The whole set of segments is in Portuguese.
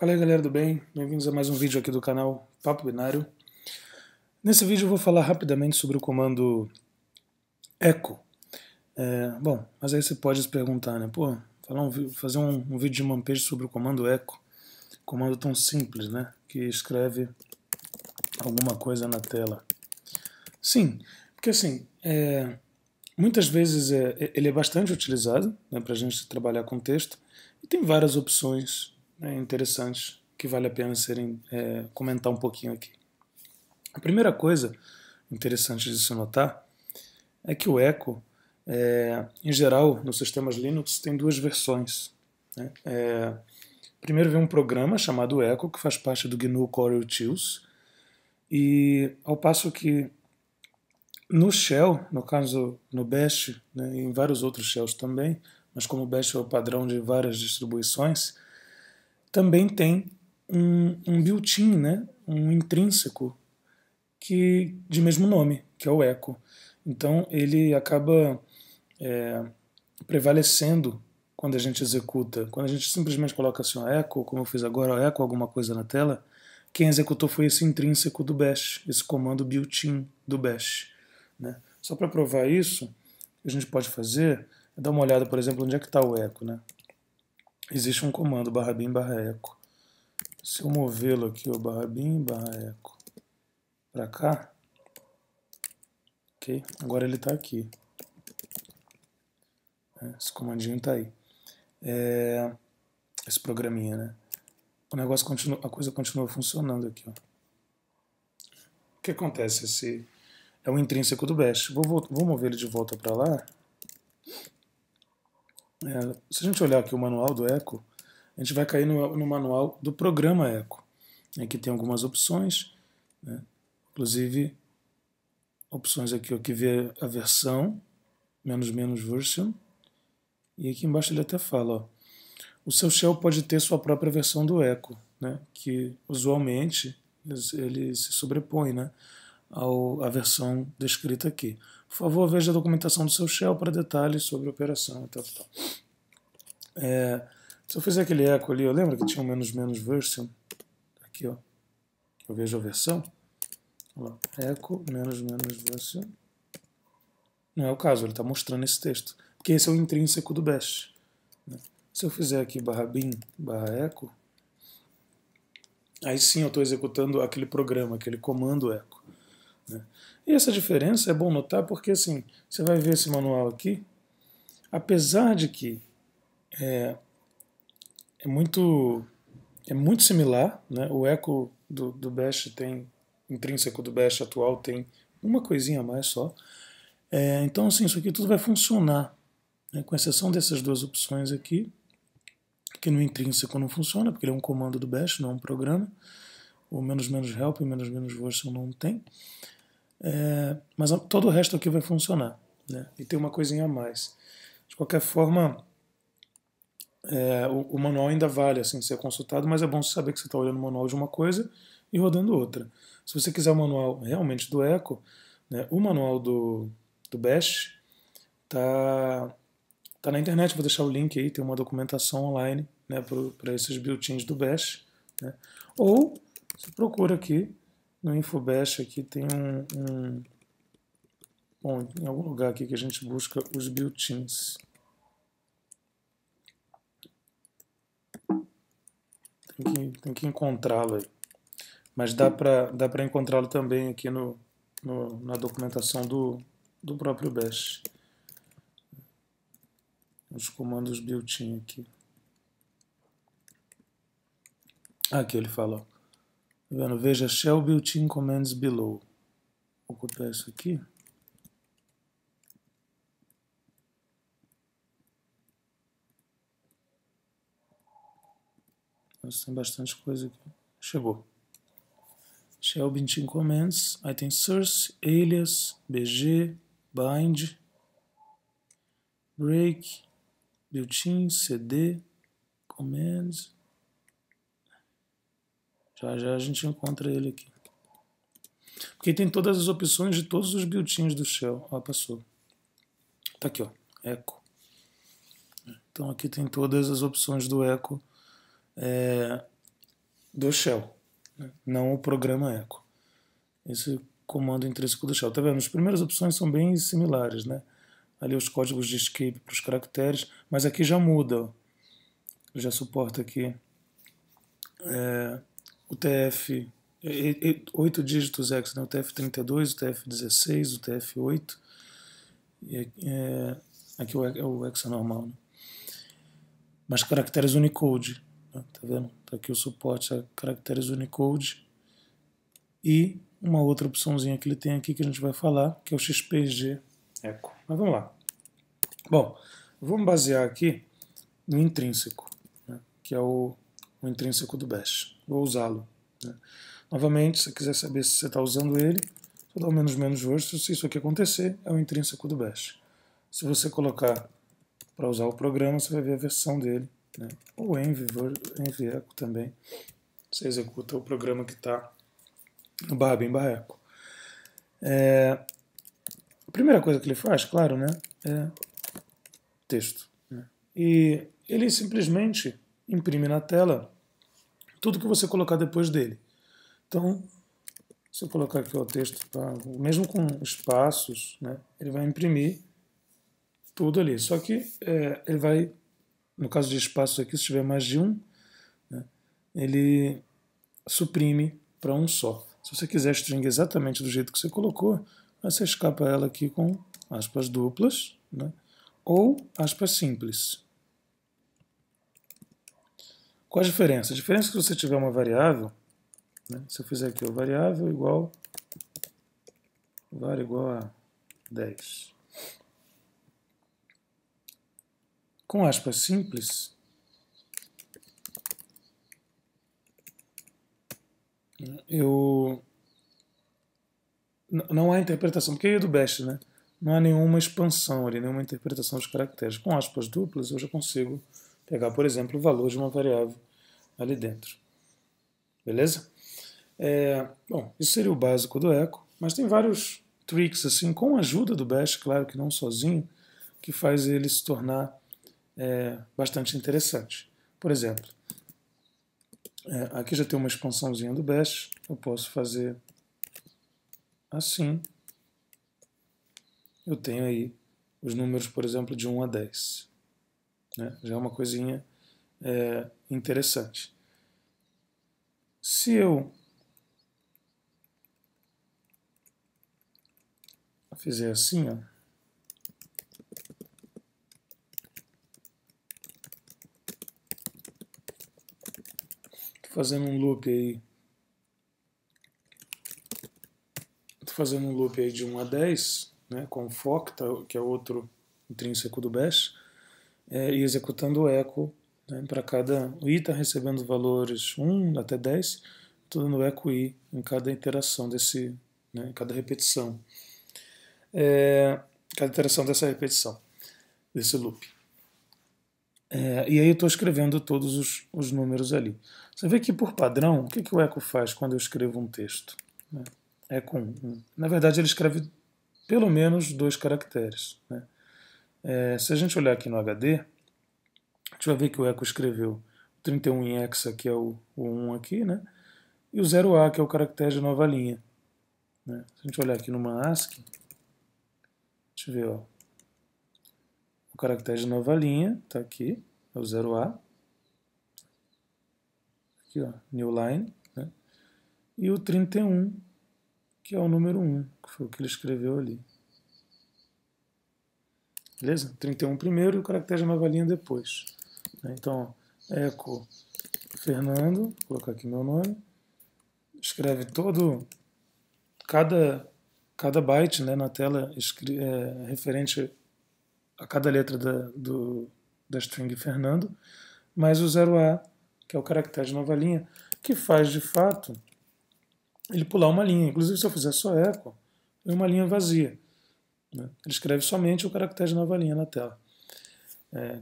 Fala aí galera do bem, bem-vindos a mais um vídeo aqui do canal Papo Binário. Nesse vídeo eu vou falar rapidamente sobre o comando echo. Bom, mas aí você pode se perguntar, né? Pô, fazer um vídeo de mampage sobre o comando echo, comando tão simples, né? Que escreve alguma coisa na tela. Sim, porque assim, muitas vezes ele é bastante utilizado, né, para a gente trabalhar com texto, e tem várias opções, né, interessantes que vale a pena comentar um pouquinho aqui. A primeira coisa interessante de se notar é que o echo, em geral, nos sistemas Linux, tem duas versões, né? Primeiro vem um programa chamado Echo, que faz parte do GNU Core Utils, e ao passo que no shell, no caso no bash, né, e em vários outros shells também, mas como o bash é o padrão de várias distribuições, também tem um built-in, né, um intrínseco de mesmo nome, que é o echo. Então ele acaba prevalecendo quando a gente executa. Quando a gente simplesmente coloca assim, ó, echo, como eu fiz agora, ó, echo alguma coisa na tela, quem executou foi esse intrínseco do bash, esse comando built-in do bash, né? Só para provar isso, o que a gente pode fazer é dar uma olhada, por exemplo, onde é que está o echo, né? Existe um comando /bin/echo. Se eu movê-lo aqui, o /bin/echo para cá, ok? Agora ele está aqui. Esse comandinho está aí. Esse programinha, né? O negócio continua, a coisa continua funcionando aqui, ó. O que acontece? Esse é o intrínseco do bash. Vou mover ele de volta para lá. Se a gente olhar aqui o manual do echo, a gente vai cair no manual do programa echo. Aqui tem algumas opções, né? Inclusive opções aqui ó, que vê a versão, --version, e aqui embaixo ele até fala, ó, o seu shell pode ter sua própria versão do echo, né? Que usualmente ele se sobrepõe, né, à versão descrita aqui. Por favor, veja a documentação do seu shell para detalhes sobre a operação. Se eu fizer aquele echo ali, eu lembro que tinha um --version, aqui ó, eu vejo a versão, ó, echo --version, não é o caso, ele está mostrando esse texto, porque esse é o intrínseco do bash, né? Se eu fizer aqui /bin/echo, aí sim eu estou executando aquele programa, aquele comando echo, né? E essa diferença é bom notar porque assim, você vai ver esse manual aqui, apesar de que é muito similar, né? O echo do bash tem, intrínseco do bash atual tem uma coisinha a mais só. Então assim, isso aqui tudo vai funcionar, né? Com exceção dessas duas opções aqui, que no intrínseco não funciona, porque ele é um comando do bash, não é um programa. O --help e --version não tem. Mas todo o resto aqui vai funcionar, né? E tem uma coisinha a mais. De qualquer forma, o manual ainda vale assim, ser consultado, mas é bom saber que você está olhando o manual de uma coisa e rodando outra. Se você quiser o manual realmente do echo, né, o manual do bash tá na internet, vou deixar o link aí, tem uma documentação online, né, para esses built-ins do bash, né? Ou você procura aqui no InfoBash, aqui tem bom, em algum lugar aqui que a gente busca os built-ins. Tem que encontrá-lo aí. Mas dá para encontrá-lo também aqui na documentação do próprio bash. Os comandos built-in aqui. Aqui ele fala, ó, tá vendo? Veja shell built-in commands below. Vou copiar isso aqui. Mas tem bastante coisa aqui. Chegou. Shell built-in commands. Aí tem source, alias, bg, bind, break, built-in, cd, commands. Já a gente encontra ele aqui. Porque tem todas as opções de todos os built-ins do shell. Ó, passou. Tá aqui, ó. Echo. Então aqui tem todas as opções do echo do shell, né? Não o programa echo. Esse comando intrínseco do shell. Tá vendo? As primeiras opções são bem similares, né? Ali os códigos de escape para os caracteres, mas aqui já muda. Já suporta aqui o TF, 8 dígitos hex, né? O TF32, o TF16, o TF8, e aqui o hexa normal, né? Mas caracteres Unicode, né? Tá vendo? Tá aqui o suporte a caracteres Unicode e uma outra opçãozinha que ele tem aqui que a gente vai falar, que é o XPG Echo. Mas vamos lá. Bom, vamos basear aqui no intrínseco, né? Que é o intrínseco do Bash. Vou usá-lo, né? Novamente, se você quiser saber se você está usando ele, só dá o menos hoje. Se isso aqui acontecer, é o intrínseco do Bash. Se você colocar para usar o programa, você vai ver a versão dele, né? Ou env echo também. Você executa o programa que está no /bin/echo. A primeira coisa que ele faz, claro, né, é texto, né? E ele simplesmente imprime na tela tudo que você colocar depois dele. Então, se eu colocar aqui o texto, mesmo com espaços, né, ele vai imprimir tudo ali. Só que ele vai, no caso de espaços aqui, se tiver mais de um, né, ele suprime para um só. Se você quiser a string exatamente do jeito que você colocou, você escapa ela aqui com aspas duplas, né, ou aspas simples. Qual a diferença? A diferença é que se você tiver uma variável, né, se eu fizer aqui o variável igual var igual a 10. Com aspas simples, não há interpretação, porque aí é do Bash, né? Não há nenhuma expansão ali, nenhuma interpretação dos caracteres. Com aspas duplas eu já consigo pegar, por exemplo, o valor de uma variável ali dentro. Beleza? Bom, isso seria o básico do echo, mas tem vários tricks, assim, com a ajuda do Bash, claro que não sozinho, que faz ele se tornar bastante interessante. Por exemplo, aqui já tem uma expansãozinha do Bash, eu posso fazer assim. Eu tenho aí os números, por exemplo, de 1 a 10. Né? Já é uma coisinha interessante. Se eu fizer assim, ó, tô fazendo um loop aí, de 1 a 10, né, com o for, que é outro intrínseco do Bash, e executando o echo, né, para cada i está recebendo valores 1 até 10, estou dando echo i em cada iteração desse, né, em cada repetição. Cada iteração dessa repetição, desse loop. E aí eu estou escrevendo todos os números ali. Você vê que por padrão, o que o echo faz quando eu escrevo um texto? Né? Echo 1. Na verdade ele escreve pelo menos 2 caracteres. Né? Se a gente olhar aqui no HD, a gente vai ver que o echo escreveu o 31 em hexa, que é o 1 aqui, né? E o 0A, que é o caractere de nova linha. Né? Se a gente olhar aqui no ASCII, deixa eu ver, ó. O caractere de nova linha está aqui, é o 0A. Aqui, ó, new line. Né? E o 31, que é o número 1, que foi o que ele escreveu ali. Beleza? 31 primeiro e o caractere de nova linha depois. Então, echo Fernando, vou colocar aqui meu nome, escreve cada byte, né, na tela referente a cada letra da string Fernando, mais o 0A, que é o caractere de nova linha, que faz de fato ele pular uma linha. Inclusive, se eu fizer só echo, é uma linha vazia. Né? Ele escreve somente o caractere de nova linha na tela.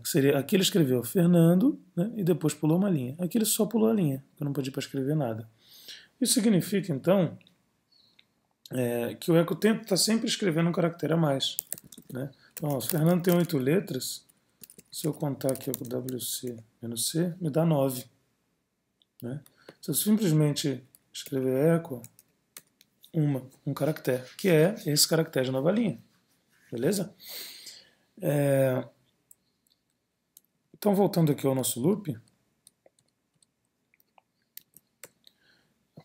Que seria, aqui ele escreveu Fernando, né, e depois pulou uma linha. Aqui ele só pulou a linha, eu não pedi para escrever nada. Isso significa, então, que o echo está sempre escrevendo um caractere a mais. Né? Então, ó, se o Fernando tem 8 letras, se eu contar aqui com WC-C, me dá 9. né? Se eu simplesmente escrever echo, um caractere, que é esse caractere de nova linha. Beleza? Então, voltando aqui ao nosso loop,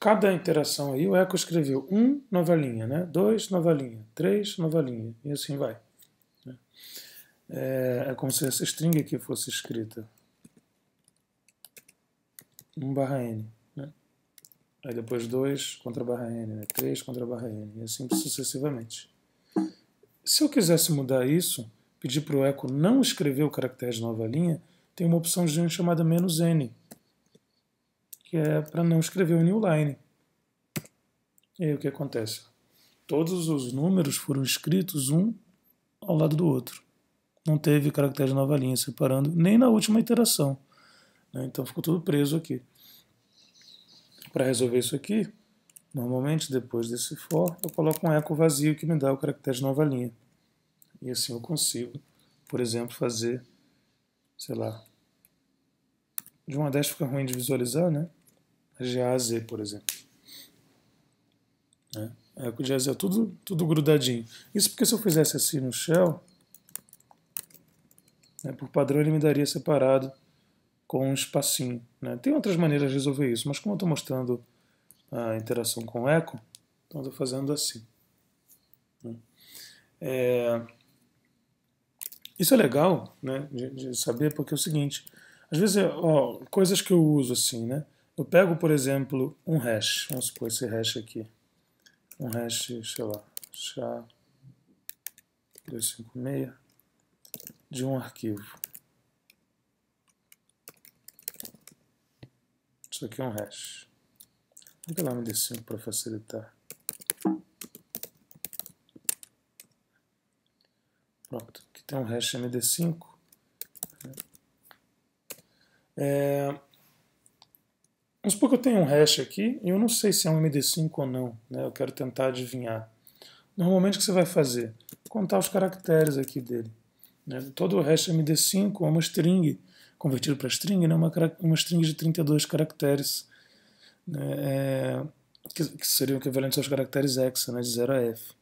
cada interação aí, o echo escreveu 1, nova linha, né? 2, nova linha, 3, nova linha, e assim vai. É como se essa string aqui fosse escrita 1/n, né? Aí depois 2 contra barra n, né? 3 contra barra n, e assim sucessivamente. Se eu quisesse mudar isso, pedir para o echo não escrever o caractere de nova linha, tem uma opção chamada "-n", que é para não escrever o new line. E aí o que acontece? Todos os números foram escritos um ao lado do outro. Não teve caractere de nova linha separando, nem na última iteração, né? Então ficou tudo preso aqui. Para resolver isso aqui, normalmente depois desse for, eu coloco um echo vazio que me dá o caractere de nova linha. E assim eu consigo, por exemplo, fazer, sei lá, de 1 a 10 fica ruim de visualizar, né? De A a Z, por exemplo. Né? Echo de A a Z é tudo grudadinho. Isso porque se eu fizesse assim no shell, né, por padrão ele me daria separado com um espacinho, né? Tem outras maneiras de resolver isso, mas como eu estou mostrando a interação com o echo, então estou fazendo assim. Né? Isso é legal, né, de saber, porque é o seguinte, às vezes, coisas que eu uso assim, né? Eu pego, por exemplo, um hash, vamos supor esse hash aqui, um hash, sei lá, SHA-256 de um arquivo. Isso aqui é um hash. Vou pegar um MD5 para facilitar. Pronto, aqui tem um hash MD5. Vamos supor que eu tenho um hash aqui e eu não sei se é um MD5 ou não, né? Eu quero tentar adivinhar. Normalmente o que você vai fazer? Contar os caracteres aqui dele. Né? Todo o hash MD5 é uma string, convertido para string, né? uma string de 32 caracteres, né? Que seriam equivalentes aos caracteres hexa, né? De 0 a F.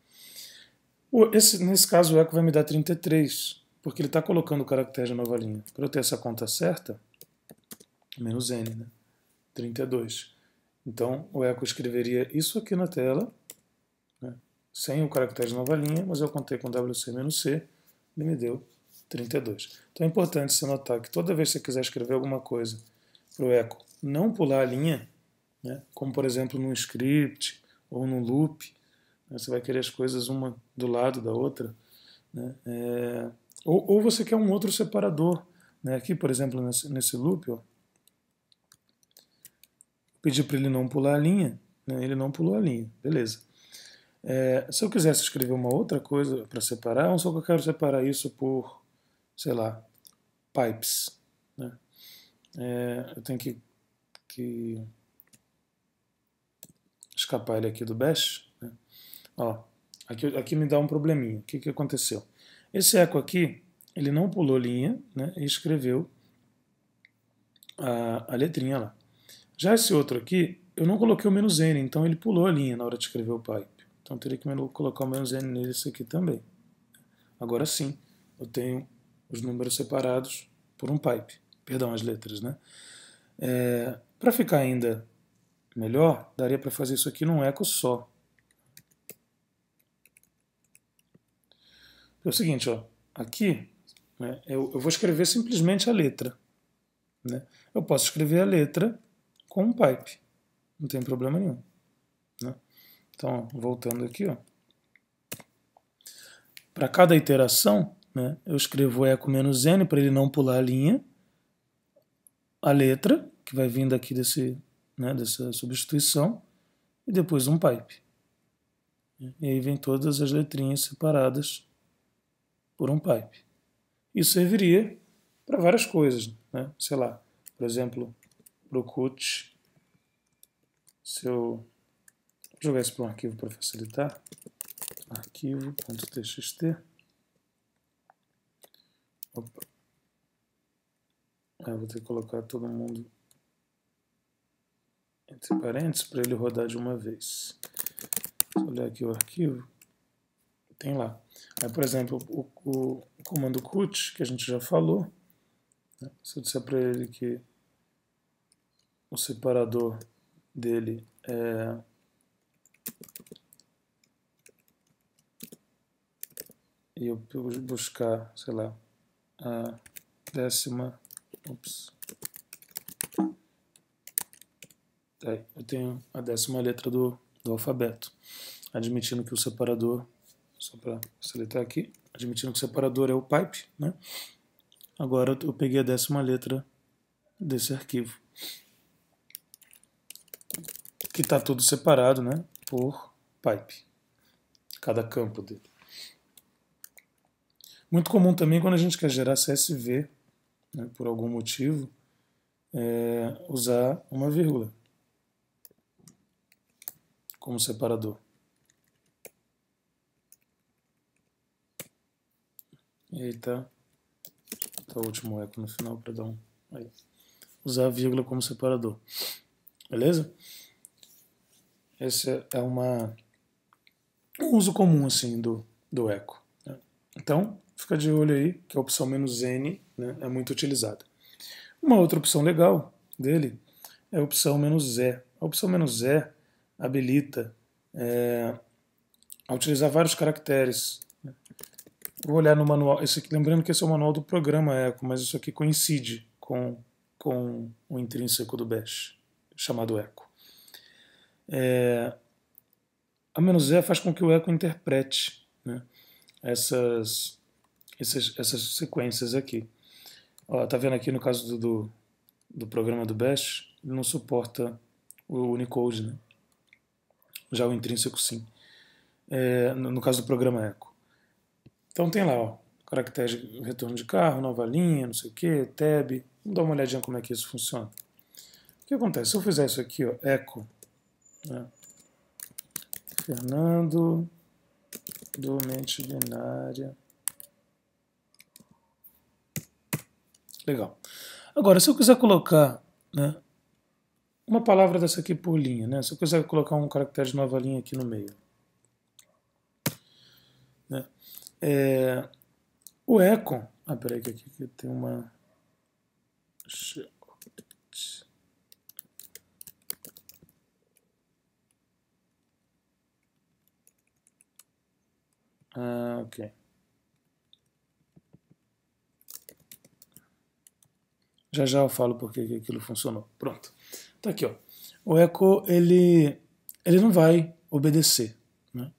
Nesse caso o echo vai me dar 33, porque ele está colocando o caractere de nova linha. Para eu ter essa conta certa, menos n, né? 32. Então o echo escreveria isso aqui na tela, né? Sem o caractere de nova linha, mas eu contei com WC-C, ele me deu 32. Então é importante você notar que toda vez que você quiser escrever alguma coisa para o echo não pular a linha, né? Como por exemplo num script ou num loop, né? Você vai querer as coisas uma do lado da outra, né? Ou você quer um outro separador, né? Aqui por exemplo nesse loop, ó, pedi para ele não pular a linha, né? Ele não pulou a linha, beleza. Se eu quisesse escrever uma outra coisa para separar, vamos supor que eu quero separar isso por, sei lá, pipes, né? Eu tenho que escapar ele aqui do bash, né? Ó, aqui me dá um probleminha. O que aconteceu? Esse echo aqui, ele não pulou linha, né? E escreveu a letrinha lá. Já esse outro aqui, eu não coloquei o menos n, então ele pulou a linha na hora de escrever o pipe. Então eu teria que colocar o menos n nesse aqui também. Agora sim, eu tenho os números separados por um pipe. Perdão, as letras, né? Para ficar ainda melhor, daria para fazer isso aqui num echo só. É o seguinte, ó, aqui, né, eu vou escrever simplesmente a letra. Né? Eu posso escrever a letra com um pipe, não tem problema nenhum. Né? Então, voltando aqui, ó, para cada iteração, né, eu escrevo echo menos n para ele não pular a linha, a letra, que vai vindo aqui dessa substituição, e depois um pipe. E aí vem todas as letrinhas separadas por um pipe. Isso serviria para várias coisas, né? Sei lá, por exemplo, procute, se eu jogar isso para um arquivo para facilitar, arquivo.txt, opa, eu vou ter que colocar todo mundo entre parênteses, para ele rodar de uma vez. Se eu olhar aqui o arquivo, tem lá. Aí, por exemplo, o comando cut, que a gente já falou, né? Se eu disser para ele que o separador dele é e eu buscar, sei lá, a décima, aí, eu tenho a décima letra do alfabeto, admitindo que o separador, só para facilitar aqui, admitindo que o separador é o pipe, né? Agora eu peguei a décima letra desse arquivo, que está tudo separado, né, por pipe, cada campo dele. Muito comum também quando a gente quer gerar CSV, né, por algum motivo, usar uma vírgula como separador. E aí tá o último eco no final para dar um... Aí. Usar a vírgula como separador. Beleza? Esse é um uso comum assim do eco. Né? Então, fica de olho aí que a opção "-n", né, é muito utilizada. Uma outra opção legal dele é a opção "-e". A opção "-e" habilita a utilizar vários caracteres. Vou olhar no manual, lembrando que esse é o manual do programa Eco, mas isso aqui coincide com o intrínseco do Bash, chamado Eco. A "-e" faz com que o Eco interprete, né, essas sequências aqui. Ó, tá vendo aqui no caso do programa do Bash, ele não suporta o Unicode, né? Já o intrínseco sim, no caso do programa Eco. Então tem lá, ó, caracteres de retorno de carro, nova linha, não sei o que, tab. Vamos dar uma olhadinha como é que isso funciona. O que acontece? Se eu fizer isso aqui, ó, eco, né, Fernando do mente binária. Legal. Agora, se eu quiser colocar, né, uma palavra dessa aqui por linha, né, se eu quiser colocar um caractere de nova linha aqui no meio, né, o eco... Ah, peraí que aqui tem uma... Ah, ok. Já já eu falo por que aquilo funcionou. Pronto. Tá aqui, ó. O eco, ele não vai obedecer, né?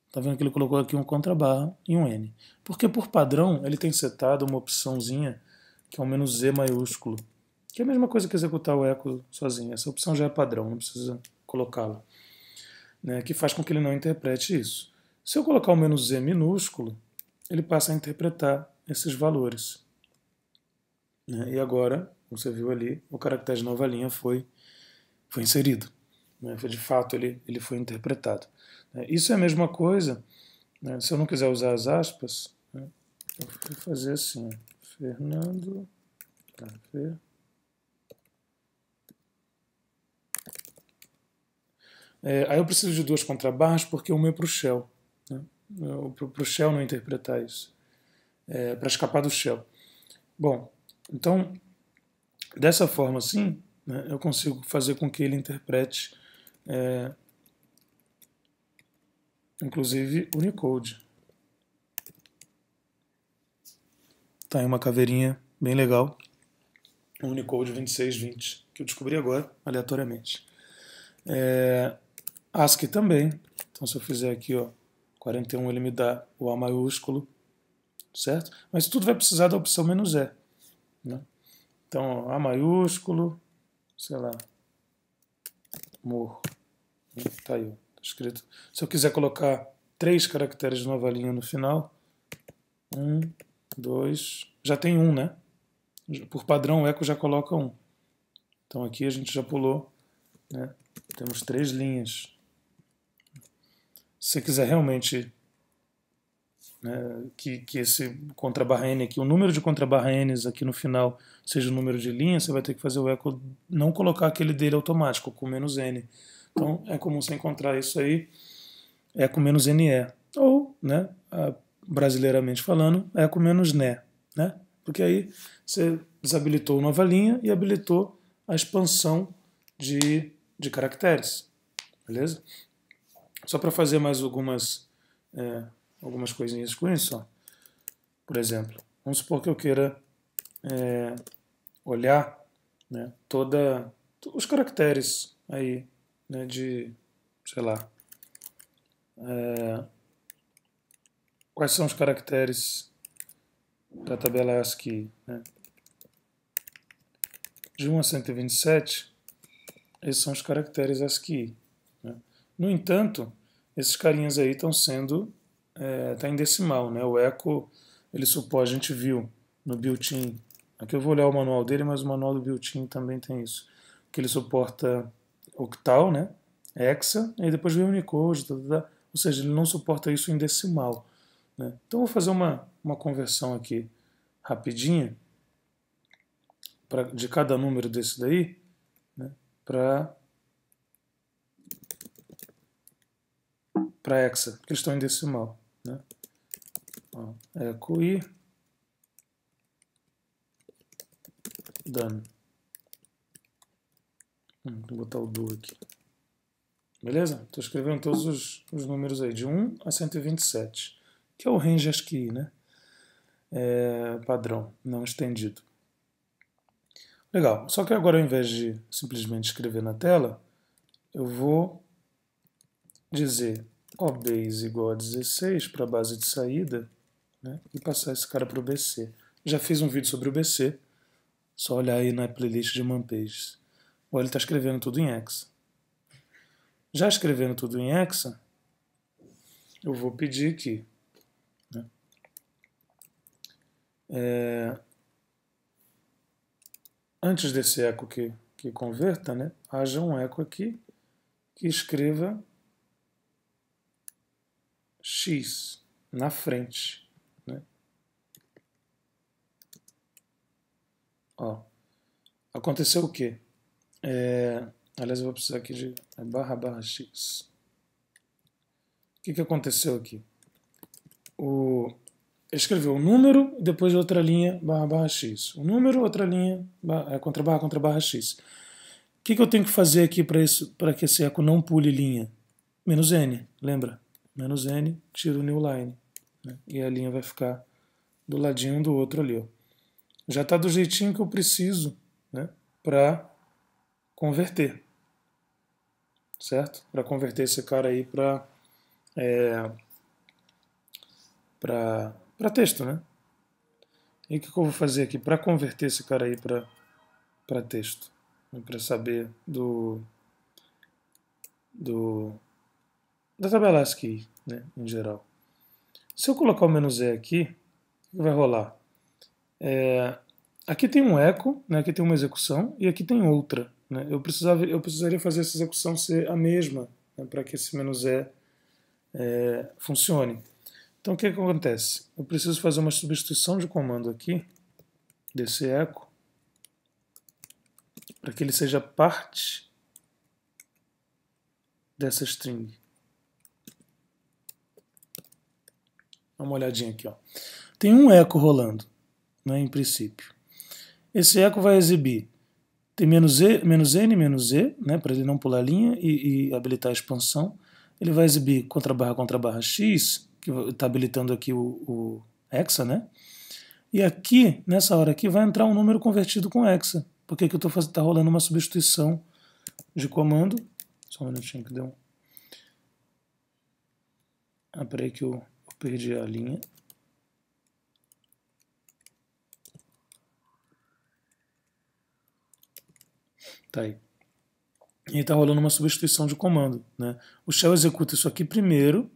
Tá vendo que ele colocou aqui um contrabarra e um N. Porque por padrão ele tem setado uma opçãozinha que é um "-z" maiúsculo, que é a mesma coisa que executar o eco sozinho. Essa opção já é padrão, não precisa colocá-la, né? Que faz com que ele não interprete isso. Se eu colocar o "-z" minúsculo, ele passa a interpretar esses valores. Né? E agora, como você viu ali, o caractere de nova linha foi inserido. Né? De fato, ele foi interpretado. Isso é a mesma coisa, né? Se eu não quiser usar as aspas, né, eu vou fazer assim, Fernando, aí eu preciso de duas contrabarras porque uma é para o shell. Né? Para o shell não interpretar isso. Para escapar do shell. Bom, então, dessa forma assim, né, eu consigo fazer com que ele interprete inclusive Unicode. Tá aí uma caveirinha bem legal, o Unicode 2620, que eu descobri agora, aleatoriamente. ASCII também, então se eu fizer aqui, ó, 41, ele me dá o A maiúsculo, certo? Mas tudo vai precisar da opção "-e", né? Então, ó, A maiúsculo, sei lá, amor, tá aí, tá escrito. Se eu quiser colocar 3 caracteres de nova linha no final, 1, 2, já tem 1, né? Por padrão, o eco já coloca 1. Então aqui a gente já pulou, né? Temos 3 linhas. Se você quiser realmente né, que esse contrabarra n aqui, o número de contrabarra n's aqui no final seja o número de linha, você vai ter que fazer o eco, não colocar aquele dele automático, com menos n. Então é comum você encontrar isso aí, eco menos NE. Ou, né, brasileiramente falando, eco menos NE. Né? Porque aí você desabilitou nova linha e habilitou a expansão de caracteres. Beleza? Só para fazer mais algumas coisinhas com isso. Ó. Por exemplo, vamos supor que eu queira olhar, né, os caracteres aí, né, de, sei lá, quais são os caracteres da tabela ASCII, né? De 1 a 127, esses são os caracteres ASCII. Né? No entanto, esses carinhas aí estão sendo, tá em decimal, né? O eco, ele suporta, a gente viu no built-in, aqui eu vou olhar o manual dele, mas o manual do built-in também tem isso, que ele suporta octal, né? Hexa, e depois vem Unicode, ou seja, ele não suporta isso em decimal. Né? Então vou fazer uma conversão aqui rapidinha de cada número desse daí, né, para hexa, porque eles estão em decimal. Né? Ó, eco I, done. Vou botar o do aqui. Beleza? Estou escrevendo todos os números aí, de 1 a 127, que é o range ASCII, né? Padrão, não estendido. Legal, só que agora ao invés de simplesmente escrever na tela, eu vou dizer OBase igual a 16 para a base de saída, né, e passar esse cara para o BC. Já fiz um vídeo sobre o BC, só olhar aí na playlist de Manpages. Ou ele está escrevendo tudo em Hexa. Já escrevendo tudo em Hexa, eu vou pedir aqui, né, antes desse eco que converta, né, haja um eco aqui que escreva X na frente. Né? Ó, aconteceu o quê? Aliás, eu vou precisar aqui de //x. O que aconteceu aqui? Ele escreveu o número, depois outra linha, //x. O número, outra linha, contra barra x. O que eu tenho que fazer aqui para que esse eco não pule linha? Menos n, lembra? Menos n, tiro o new line. Né? E a linha vai ficar do ladinho do outro ali. Ó. Já está do jeitinho que eu preciso, né, para converter. Certo? Para converter esse cara aí para texto, né? E o que eu vou fazer aqui para converter esse cara aí para texto? Para saber da tabela ASCII, né, em geral. Se eu colocar o menos "e" aqui, o que vai rolar? Aqui tem um eco, né, aqui tem uma execução, e aqui tem outra. Né? Eu precisaria fazer essa execução ser a mesma, né, para que esse menos "e" funcione. Então o que acontece? Eu preciso fazer uma substituição de comando aqui, desse eco, para que ele seja parte dessa string. Dá uma olhadinha aqui. Ó. Tem um eco rolando, né, em princípio. Esse eco vai exibir, tem menos n, menos e, né, para ele não pular a linha e habilitar a expansão. Ele vai exibir contra barra x, que está habilitando aqui o hexa, né? E aqui, nessa hora aqui, vai entrar um número convertido com hexa. Porque aqui eu está rolando uma substituição de comando. Só um minutinho que deu. Peraí que eu perdi a linha. Tá aí. E está rolando uma substituição de comando. Né? O shell executa isso aqui primeiro.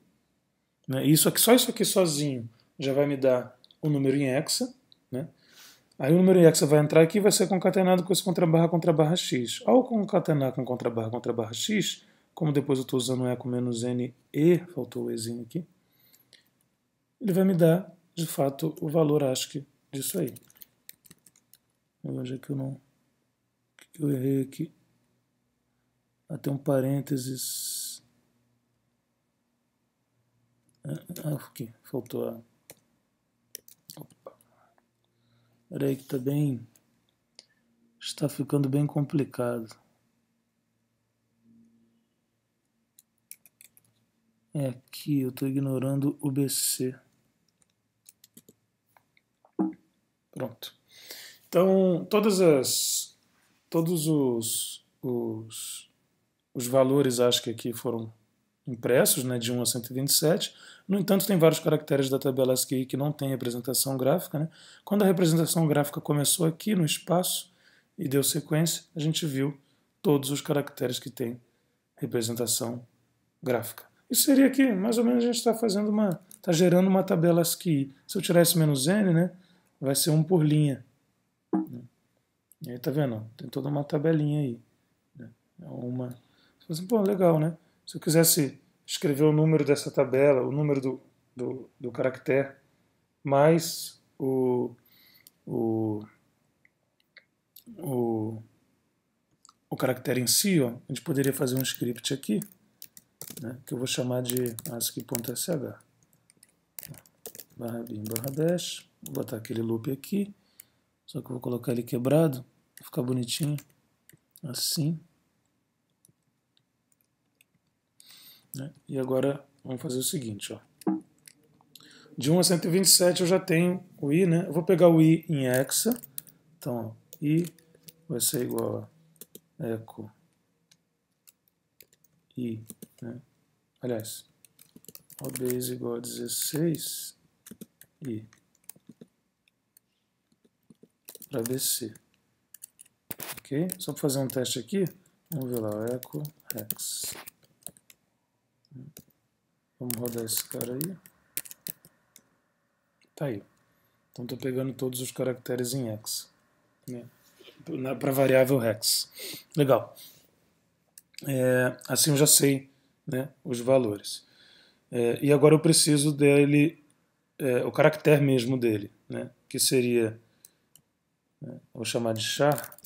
Né? E só isso aqui sozinho já vai me dar o número em hexa. Né? Aí o número em hexa vai entrar aqui e vai ser concatenado com esse contra barra x. Ao concatenar com contra barra x, como depois eu estou usando o eco menos n e, faltou o ezinho aqui, ele vai me dar, de fato, o valor ASCII disso aí. Onde é que eu não... O que eu errei aqui? Tem um parênteses... Aqui, faltou a... Opa. Peraí que tá bem... Está ficando bem complicado. Aqui, eu estou ignorando o BC. Pronto. Então, todos os valores, acho que aqui foram impressos, né, de 1 a 127. No entanto, tem vários caracteres da tabela ASCII que não tem representação gráfica, né? Quando a representação gráfica começou aqui no espaço e deu sequência, a gente viu todos os caracteres que têm representação gráfica. Isso seria aqui, mais ou menos a gente está gerando uma tabela ASCII. Se eu tirar esse menos n, né, vai ser 1 por linha. E aí tá vendo? Tem toda uma tabelinha aí. Pô, legal, né? Se eu quisesse escrever o número dessa tabela, o número do caractere, mais o caractere em si, ó, a gente poderia fazer um script aqui, né, que eu vou chamar de ASCII.sh /bin/dash, vou botar aquele loop aqui, só que eu vou colocar ele quebrado, vai ficar bonitinho, assim. Né? E agora vamos fazer o seguinte, ó. De 1 a 127 eu já tenho o i, né? Eu vou pegar o i em hexa, então ó, i vai ser igual a echo i, né? Aliás, base igual a 16 i para bc. Ok? Só para fazer um teste aqui, vamos ver lá, echo hex. Vamos rodar esse cara aí. Tá aí. Então estou pegando todos os caracteres em hex, né, para a variável hex. Legal. Assim eu já sei, né, os valores. E agora eu preciso dele, o caractere mesmo dele, né, que seria, vou chamar de char.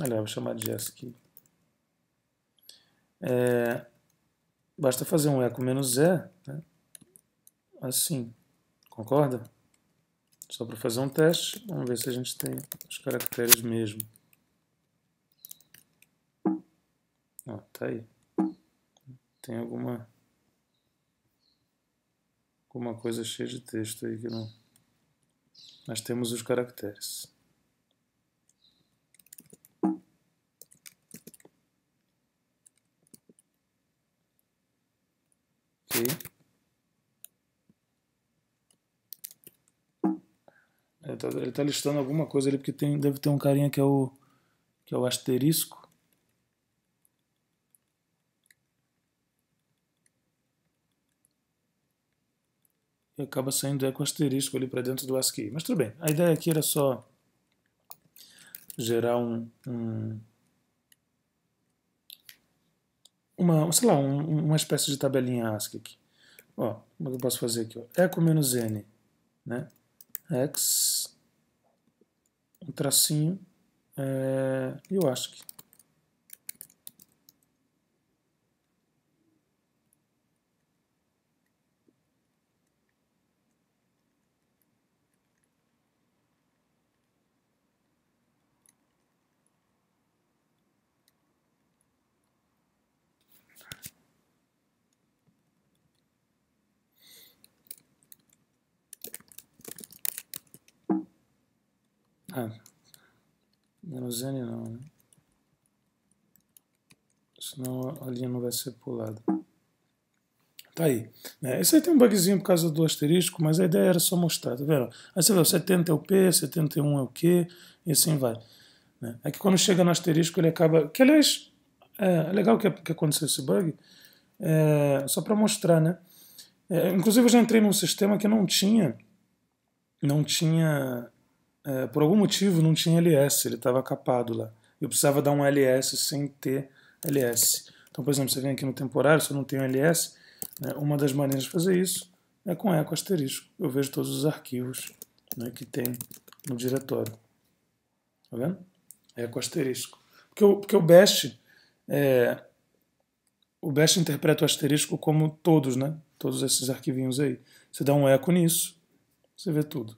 Aliás, vou chamar de ASCII. Basta fazer um eco menos e, né, assim, concorda? Só para fazer um teste, vamos ver se a gente tem os caracteres mesmo. Ó, tá aí. Tem alguma coisa cheia de texto aí que não... Mas temos os caracteres. Ok. Ele está listando alguma coisa ali, porque deve ter um carinha que é o asterisco. E acaba saindo eco asterisco ali para dentro do ASCII. Mas tudo bem, a ideia aqui era só gerar uma espécie de tabelinha ASCII aqui. Ó, como é que eu posso fazer aqui? Ó? Eco menos n, né? X, um tracinho, e o ASCII. Menos n não, né? Senão a linha não vai ser pulada. Tá aí. Esse aí tem um bugzinho por causa do asterisco, mas a ideia era só mostrar, tá vendo? Aí você vê, o 70 é o P, 71 é o Q, e assim vai. É que quando chega no asterisco ele acaba... Que aliás, é legal que aconteceu esse bug, só para mostrar, né? Inclusive eu já entrei num sistema que não tinha por algum motivo não tinha LS, ele estava capado lá. Eu precisava dar um LS sem ter LS. Então, por exemplo, você vem aqui no temporário, se eu não tenho LS, né, uma das maneiras de fazer isso é com eco asterisco. Eu vejo todos os arquivos, né, que tem no diretório. Tá vendo? Eco asterisco. Porque o bash interpreta o asterisco como todos, né? Todos esses arquivinhos aí. Você dá um eco nisso, você vê tudo.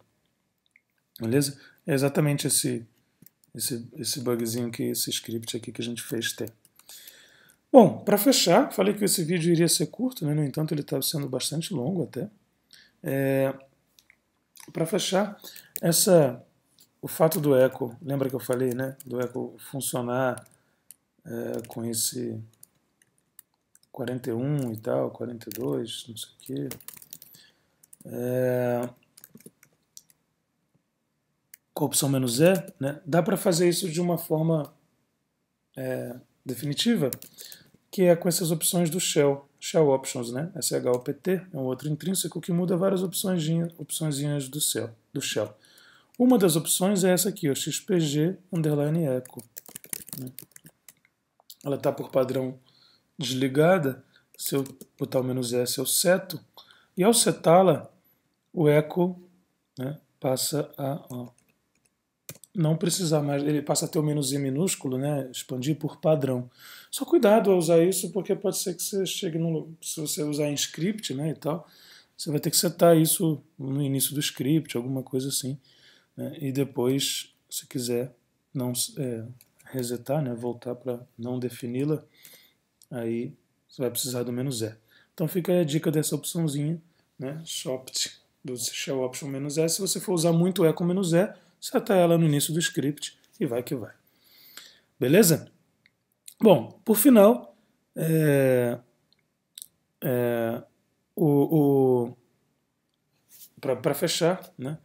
Beleza? É exatamente esse bugzinho que esse script aqui que a gente fez tem. Bom, para fechar, falei que esse vídeo iria ser curto, né? No entanto ele está sendo bastante longo até. Para fechar, o fato do eco, lembra que eu falei, né? Do eco funcionar com esse 41 e tal, 42, não sei o quê. Com a opção "-e", né? Dá para fazer isso de uma forma definitiva, que é com essas opções do Shell Options, né? SHOPT é um outro intrínseco que muda várias opçõezinhas do Shell. Uma das opções é essa aqui, o XPG_echo. Ela está por padrão desligada. Se eu botar o "-s", eu seto, e ao setá-la, o eco, né, passa a não precisar mais, ele passa a ter o "-e" minúsculo, né, expandir por padrão. Só cuidado ao usar isso, porque pode ser que você chegue se você usar em script, né, e tal, você vai ter que setar isso no início do script, alguma coisa assim, né, e depois, se quiser não resetar, né, voltar para não defini-la, aí você vai precisar do "-e". Então fica aí a dica dessa opçãozinha, né, SHOPT do Shell Option "-e". Se você for usar muito eco "-e", seta ela no início do script e vai que vai. Beleza? Bom, por final, para fechar, né,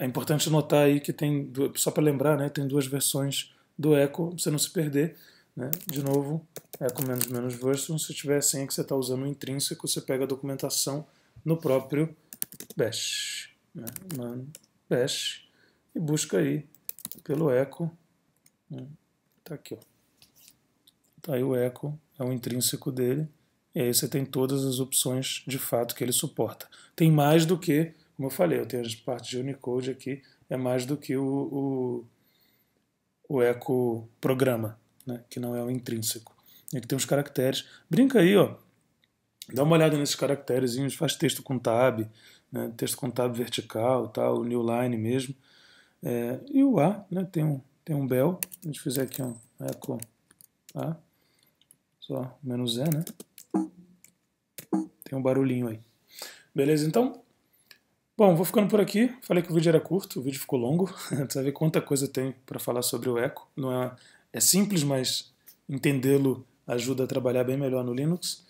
é importante notar aí que tem, só para lembrar, né, tem duas versões do echo, para você não se perder. Né? De novo, echo -- version, se tiver assim que você está usando o intrínseco, você pega a documentação no próprio bash. Né? Bash e busca aí pelo echo. Tá aqui, ó. Tá aí o echo, é o intrínseco dele. E aí você tem todas as opções de fato que ele suporta. Tem mais do que, como eu falei, eu tenho as partes de Unicode aqui, é mais do que o echo programa, né, que não é o intrínseco. E aqui tem os caracteres. Brinca aí, ó. Dá uma olhada nesses caracteres, faz texto com tab, né, texto com tab vertical, tal, o new line mesmo. E o A, né, tem um bell. A gente fizer aqui um echo A, só "-e", né? Tem um barulhinho aí. Beleza, então? Bom, vou ficando por aqui. Falei que o vídeo era curto, o vídeo ficou longo. Você vai ver quanta coisa tem para falar sobre o echo. Não é simples, mas entendê-lo ajuda a trabalhar bem melhor no Linux.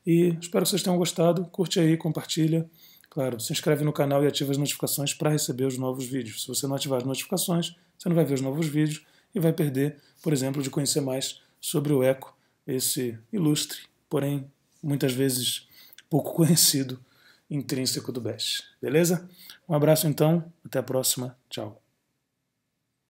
E espero que vocês tenham gostado. Curte aí, compartilha. Claro, se inscreve no canal e ativa as notificações para receber os novos vídeos. Se você não ativar as notificações, você não vai ver os novos vídeos e vai perder, por exemplo, de conhecer mais sobre o echo, esse ilustre, porém muitas vezes pouco conhecido intrínseco do bash. Beleza? Um abraço então, até a próxima. Tchau.